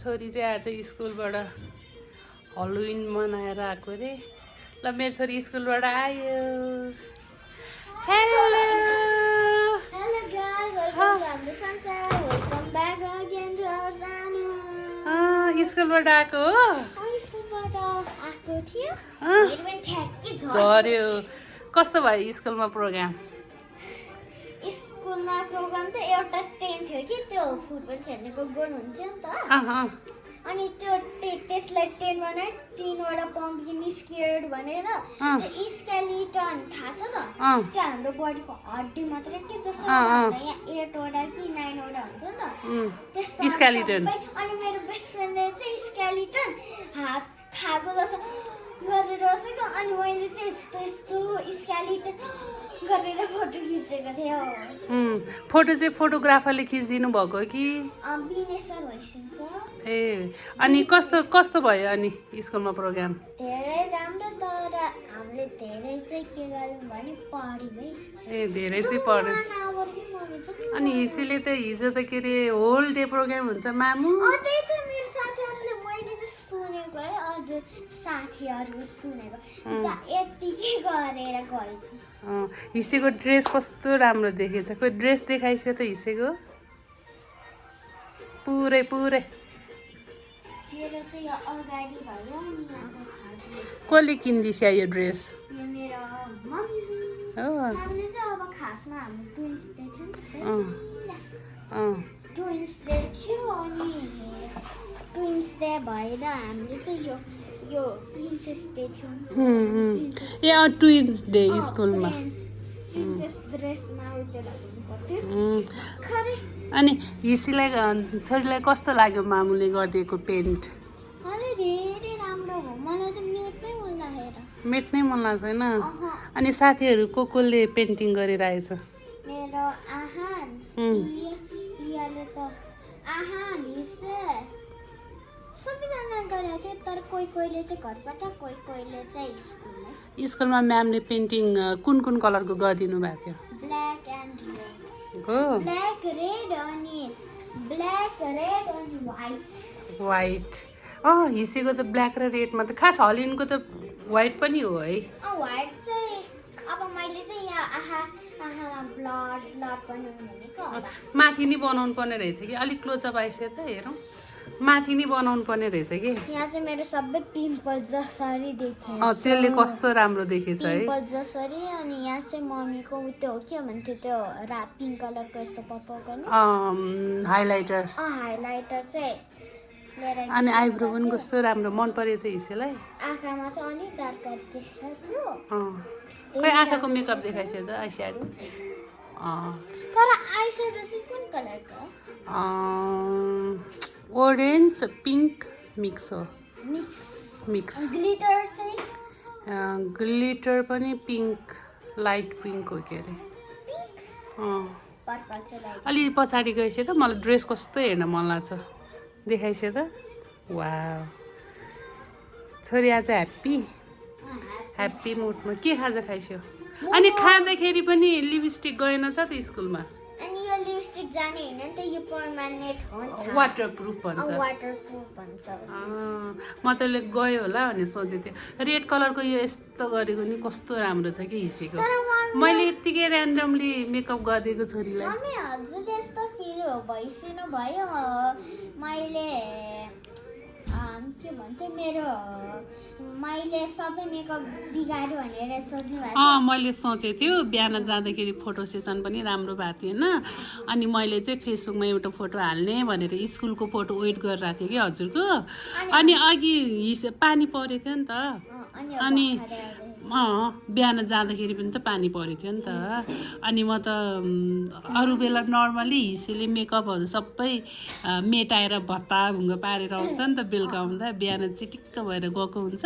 छोरी चाहिँ आज स्कुलबाट हलोविन मनाएर आएको रे ल मेरो छोरी स्कुलबाट आयो hello Hello guys, welcome to हाम्रो संसार. Welcome back again to our channel. स्कुलबाट आएको हो स्कुलबाट आएको थियो. अँ, मेरो पनि ठ्याक्कै झर्यो कस्तो भयो स्कुलमा प्रोग्राम स्कुलमा प्रोग्राम त एउटा 10 थियो कि त्यो फुटबल खेल्नेको गोल हुन्छ नि त. अनि त्यो त्यसलाई 10 बनाए 3 वटा पम्पकिन स्केयर्ड भनेर त्यो स्केलिटन थाहा छ त त्यो हाम्रो बडीको हड्डी मात्रै के जस्तो यहाँ 8 वटा कि 9 वटा हुन्छ नि त त्यस्तो स्केलिटन अनि मेरो बेस्ट फ्रेन्डले चाहिँ स्केलिटन हात खाएको जस्तो गरेर बसेको अनि मैले चाहिँ यस्तो स्केलिटन गरेर फोटो खिचेको थिएँ. फोटो चाहिँ फोटोग्राफरले खिचिदिनु भएको कि बिनेश्वर भइसक्छ. ए अनि कस्तो कस्तो भयो अनि स्कुलमा प्रोग्राम धेरै राम्रो तर हामीले धेरै चाहिँ के गर्यौँ भने पढ्यौँ है. ए धेरै चाहिँ पढ्यो अनि हिसीले त हिजो त के अरे होल डे प्रोग्राम हुन्छ मामु त्यही त मेरो साथीहरूले मैले चाहिँ सुनेको है अरू साथीहरू सुनेको यतिकै गरेर गएछु. हिसेको ड्रेस कस्तो राम्रो देखेछ कोही ड्रेस देखाइछ त हिसेको पुरै पुरै मेरो चाहिँ यो अगाडि भयो अनि कसले किनिदिछ यो ड्रेस यो मेरो मम्मीले. हो हामीले चाहिँ अब खासमा हाम्रो ट्विन्स डे थियो नि त. ट्विन्स डे थियो अनि ट्विन्स डे भएर हामीले चाहिँ यो प्रिन्सेस डे थियो. ए ट्विन्स डे स्कुलमा प्रिन्सेस ड्रेसमा उयो लगाउनु पर्थ्यो. अनि हिसीलाई छोरीलाई कस्तो लाग्यो मामुले गरिदिएको पेन्ट अरे धेरै राम्रो हो मलाई त मेट्नै मन लागेर मेट्नै मन लाग्छ होइन अनि साथीहरू कसले पेन्टिङ गरिरहेछ मेरो आहान इयाले त आहान हिसे सबैजना गरेको थियो तर कोहीले चाहिँ घरबाट कोहीले चाहिँ स्कुलमा. स्कुलमा म्यामले पेन्टिङ कुन कुन कलरको गरिदिनु भएको थियो ब्ल्याक एन्ड रेड हो ब्ल्याक रेड अनि व्हाइट हिसेको त ब्ल्याक र रेडमा त खास हलिनको त व्हाइट पनि हो है व्हाइट चाहिँ अब मैले चाहिँ यहाँ आहामा ब्लड पनि भनेको माथि नि बनाउनु पर्ने रहेछ कि अलिक क्लोजअप आइसक्यो त हेरौँ माथि नि बनाउनु पर्ने रहेछ कि यहाँ चाहिँ मेरो सबै पिम्पल जसरी देख्छ त्यसले कस्तो राम्रो देखेछ है पिम्पल जसरी अनि यहाँ चाहिँ मम्मीको त्यो के भन्थ्यो त्यो पिङ्क कलरको यस्तो पर्पल नि हाइलाइटर हाइलाइटर चाहिँ अनि आइब्रो पनि कस्तो राम्रो मन परेछ हिसेलाई आँखामा चाहिँ अलिक डार्क देखिसक्यो खै आँखाको मेकअप देखाइछ त आई स्याडो तर आई स्याडो चाहिँ कुन कलरको ओरेन्ज पिङ्क मिक्स हो मिक्स ग्लिटर पनि पिङ्क लाइट पिङ्क हो के अरे अलि पछाडि गएछ त मलाई ड्रेस कस्तो हेर्न मन लाग्छ देखाइछ त वा छोरी आज ह्याप्पी मुडमा के खाजा खाइस्यो अनि खाँदाखेरि पनि लिपस्टिक गएन छ त स्कुलमा अनि यो लिपस्टिक जाने हैन नि त यो पर्मानेन्ट हो नि त वाटरप्रुफ भन्छ म त गयो होला भन्ने सोचेको थिएँ रेड कलरको यो यस्तो गरेको नि कस्तो राम्रो छ कि हिसेको मैले यत्तिकै ऱ्यान्डमली मेकअप गरिदिएको छोरीलाई मम्मी हजुर यस्तो फिल भइसिनु भयो मैले के भन्थ्यो मैले सबै मेकअप बिगार्यो भनेर सोच्नु भएको मैले सोचेको थियो बिहान जाँदाखेरि फोटो सेसन पनि राम्रो भएको थिएन अनि मैले चाहिँ फेसबुकमा एउटा फोटो हाल्ने भनेर स्कुलको फोटो वेट गरिरहेको थिएँ कि हजुरको अनि अघि पानी परेको थियो नि त अनि बिहान जाँदाखेरि पनि त पानी परेको थियो नि त अनि म त अरू बेला नर्मली हिसेले मेकअपहरू सबै मेटाएर भत्ताभुङ्ग पारेर आउँछ नि त बेलुका आउँदा बिहान चिटिक्क भएर गएको हुन्छ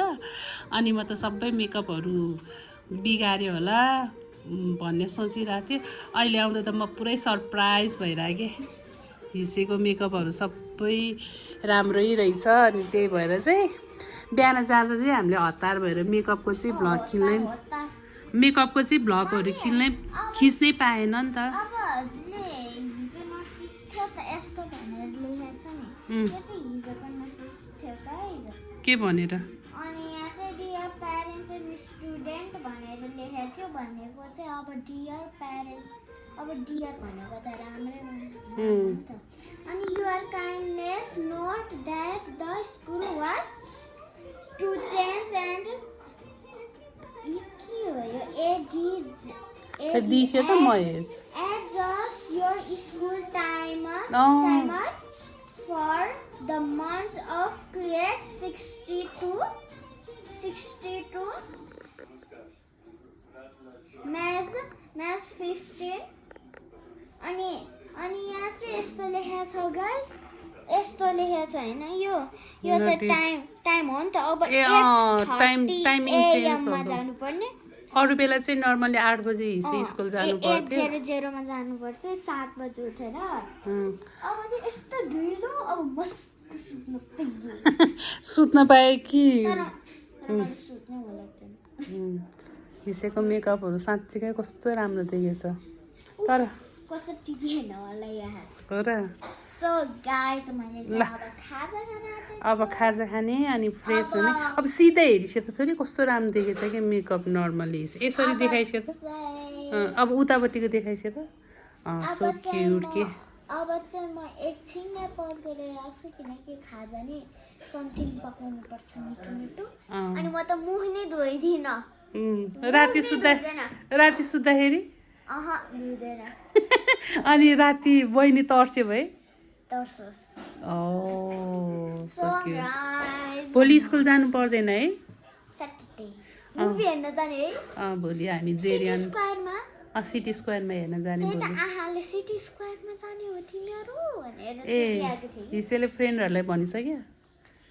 अनि म त सबै मेकअपहरू बिगाऱ्यो होला भन्ने सोचिरहेको थिएँ अहिले आउँदा त म पुरै सरप्राइज भइरहेको कि हिसेको मेकअपहरू सबै राम्रै रहेछ अनि त्यही भएर चाहिँ बिहान जाँदा चाहिँ हामीले हतार भएर मेकअपको चाहिँ भ्लगहरू खिच्नै पाएन नि त यो चाहिँ हिजोको मेसेज थियो का हिजो के भनेर अनि यहाँ चाहिँ डियर प्यारेन्ट्स एन्ड स्टुडेन्ट भनेर लेखेको थियो भनेको चाहिँ अब डियर प्यारेन्ट्स अब डियर भनेको त राम्रै हुन्छ अनि your kindness note that the school was to change and के हो यो दिसे त म हेर्छु adjust your school timer for the month of grade 62 math 15 अनि यहाँ चाहिँ यस्तो लेखेको छ गाइस यस्तो लेखेको छ हैन यो त टाइम हो नि त अब 8:30 AM मा जानु पर्ने अरू बेला चाहिँ नर्मली 8 बजे स्कुल जानु पर्थ्यो 8:00 मा जानु पर्थ्यो 7 बजे उठेर अब चाहिँ यस्तो ढिलो अब मस्त सुत्न पाए कि सुत्नै होला हिसेको मेकअपहरू साँच्चीकै कस्तो राम्रो देखेछ तर कस्तो टिभी हेर्न होला यहाँ हो र सो गाइस मैले अब खाजा खाने अनि फ्रेस हुने अब सिधै हेरिसे त छोरी कस्तो राम्रो देखेछ कि मेकअप नर्मली यसरी देखाइसे त अब उतापट्टिको देखाइसे त सो क्युट के अब चाहिँ म एकछिनलाई पज गरेर राख्छु किनकि खाजा नि समथिङ पकाउनु पर्छ मिठो मिठो अनि म त मुख नै धोइदिनँ राति सुत्दाखेरि धुँदैन अनि राति बहिनी तर्स्यो भए तर्सोस् भोलि स्कुल जानु पर्दैन है सटरडे मुभी हेर्न जाने है भोलि हामी जेरियन स्क्वायरमा सिटी स्क्वायरमा हेर्न जाने भोलि आहाले सिटी स्क्वायरमा जाने हो तिमीहरू भनेर ए हिसेले फ्रेन्डहरूलाई भनिसक्यो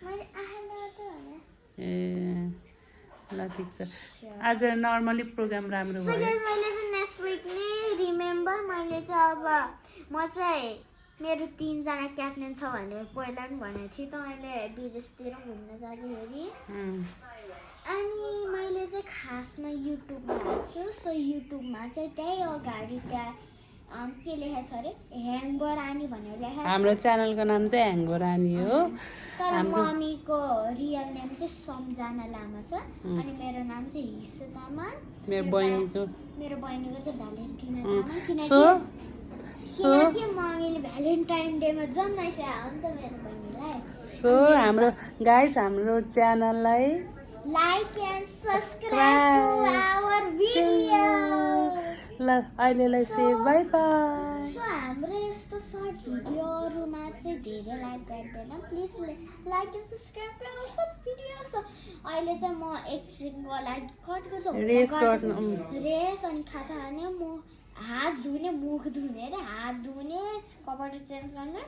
मैले आहालाई त भने ए ल ठिक छ आज नर्मली प्रोग्राम राम्रो भयो मैले चाहिँ नेक्स्ट विक नै रिमेम्बर मैले चाहिँ अब म चाहिँ मेरो 3 जना क्याप्टेन छ भनेर पहिला पनि भनेको थिएँ त मैले विदेशतिर घुम्न जाँदाखेरि अनि मैले चाहिँ खासमा युट्युबमा हाल्छु सो युट्युबमा चाहिँ त्यही अगाडि त्यहाँ के लेखेको छ अरे ह्याङ्गोरानी भनेर लेखेको हाम्रो च्यानलको नाम चाहिँ ह्याङ्गोरानी हो तर मम्मीको रियल नेम चाहिँ सम्झना लामा छ अनि मेरो नाम चाहिँ हिस्से तामाङ मेरो बहिनीको चाहिँ भ्यालेन्टिना तामाङ किनकि मम्मीले भ्यालेन्टाइन डेमा जन्माइसक्यो हो नि त मेरो बहिनीलाई सो हाम्रो गाइस हाम्रो च्यानललाई like and subscribe to our video ल अहिलेलाई से बाई बाई सो हाम्रो यस्तो सर्ट भिडियोहरुमा चाहिँ धेरै लाइक गर्दैन please like and subscribe to our short video so अहिले चाहिँ म एकछिनको लागि कट गर्छु रेस गर्नु रेस अनि खाजा खाने म हात धुने मुख धुने र हात धुने कपडा चेन्ज गर्ने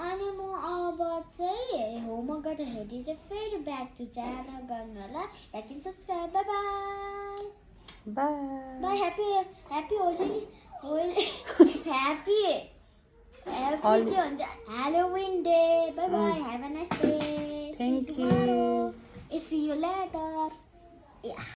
अनि म अब चाहिँ होमवर्क गर्दाखेरि चाहिँ फेरि ब्याक टु च्यानल गर्नु होला like and subscribe by by by happy Holi happy Halloween day. Bye bye. Have a nice day. Thank you. See you later. Yeah.